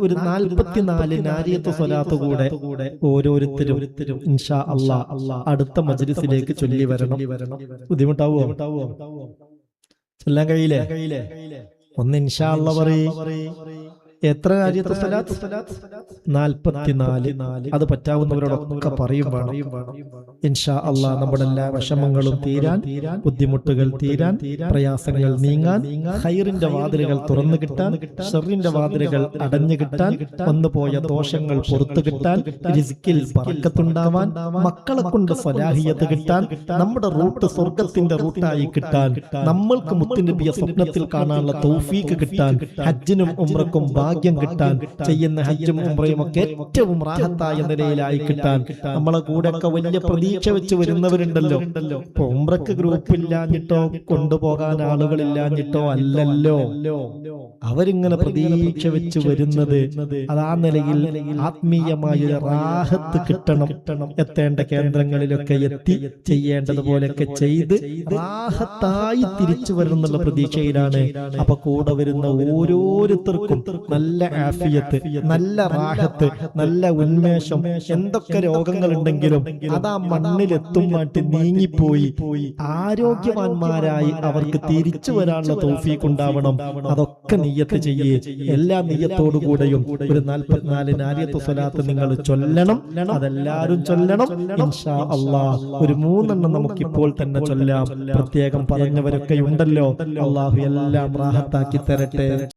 ഒരു 44 നാരിയത്ത് സ്വലാത്ത് കൂടെ ഓരോരുത്തരും ഇൻഷാ അല്ലാഹ് അടുത്ത മജ്ലിസിലേക്ക് ചൊല്ലി വരണം. ബുദ്ധിമുട്ടാവോ? ചൊല്ലാൻ കഴിയില്ലേ? ഒന്ന് ഇൻഷാ അല്ലാഹ് പറയ്. എത്ര നാരിയത്ത് സ്വലാത്ത്? 44. അത് പറ്റാവുന്നവരോടൊക്കെ പറയും വേണം. ഇൻഷാ അല്ലാഹ് നമ്മുടെ എല്ലാ വിഷമങ്ങളും തീരാൻ, ബുദ്ധിമുട്ടുകൾ തീരാൻ, പ്രയാസങ്ങൾ നീങ്ങാൻ, ഖൈറിന്റെ വാതിലുകൾ തുറന്നു കിട്ടാൻ, ഷർറിന്റെ വാതിലുകൾ അടഞ്ഞു കിട്ടാൻ, വന്നുപോയ ദോഷങ്ങൾ പുറത്തു കിട്ടാൻ, റിസ്കിൽ ബറക്കത്തുണ്ടാവാൻ, മക്കളെ കൊണ്ട് സ്വലാഹിയത്ത് കിട്ടാൻ, നമ്മുടെ റൂട്ട് സ്വർഗത്തിന്റെ റൂട്ടായി കിട്ടാൻ, നമ്മൾക്ക് മുത്തുനബിയെ സ്വപ്നത്തിൽ കാണാനുള്ള തൗഫീക്ക് കിട്ടാൻ, ഹജ്ജിനും ഉംറക്കും ഭാഗ്യം കിട്ടാൻ, ചെയ്യുന്ന ഹജ്ജും ഉംറയും ഒക്കെ ഏറ്റവും റാഹത്തായ നിലയിലായി കിട്ടാൻ, നമ്മളെ കൂടെ ഒക്കെ വലിയ പ്രതീക്ഷ വെച്ച് വരുന്നവരുണ്ടല്ലോ. ഇപ്പൊ ഉംറക്ക് ഗ്രൂപ്പ് ഇല്ലാഞ്ഞിട്ടോ കൊണ്ടുപോകാൻ ആളുകളില്ലാഞ്ഞിട്ടോ അല്ലല്ലോ, അവരിങ്ങനെ പ്രതീക്ഷ വെച്ച് വരുന്നത് അതാ നിലയിൽ ആത്മീയമായ റാഹത്ത് കിട്ടണം, എത്തേണ്ട കേന്ദ്രങ്ങളിലൊക്കെ എത്തി ചെയ്യേണ്ടതുപോലെയൊക്കെ ചെയ്ത് റാഹത്തായി തിരിച്ചു വരുന്നുള്ള പ്രതീക്ഷയിലാണ്. അപ്പൊ കൂടെ വരുന്ന ഓരോരുത്തർക്കും നല്ല ആഫിയത്ത്, നല്ല റാഹത്ത്, നല്ല ഉന്മേഷം, എന്തൊക്കെ രോഗങ്ങൾ ഉണ്ടെങ്കിലും അതാ മണ്ണിലെത്തും മാറ്റി നീങ്ങിപ്പോയി ആരോഗ്യവാന്മാരായി അവർക്ക് തിരിച്ചു വരാനുള്ള തൗഫീഖ് ഉണ്ടാവണം. അതൊക്കെ നിയ്യത്ത് ചെയ്യേ. എല്ലാ നിയ്യത്തോടുകൂടെയും ഒരു 44 നാരിയത്ത് സ്വലാത്ത് നിങ്ങൾ ചൊല്ലണം. അതെല്ലാരും ചൊല്ലണം ഇൻഷാ അല്ലാഹ്. ഒരു 3 എണ്ണം നമുക്കിപ്പോൾ തന്നെ ചൊല്ലാം. പ്രത്യേകം പറഞ്ഞവരൊക്കെ ഉണ്ടല്ലോ. അല്ലാഹു എല്ലാം റാഹത്താക്കി തരട്ടെ.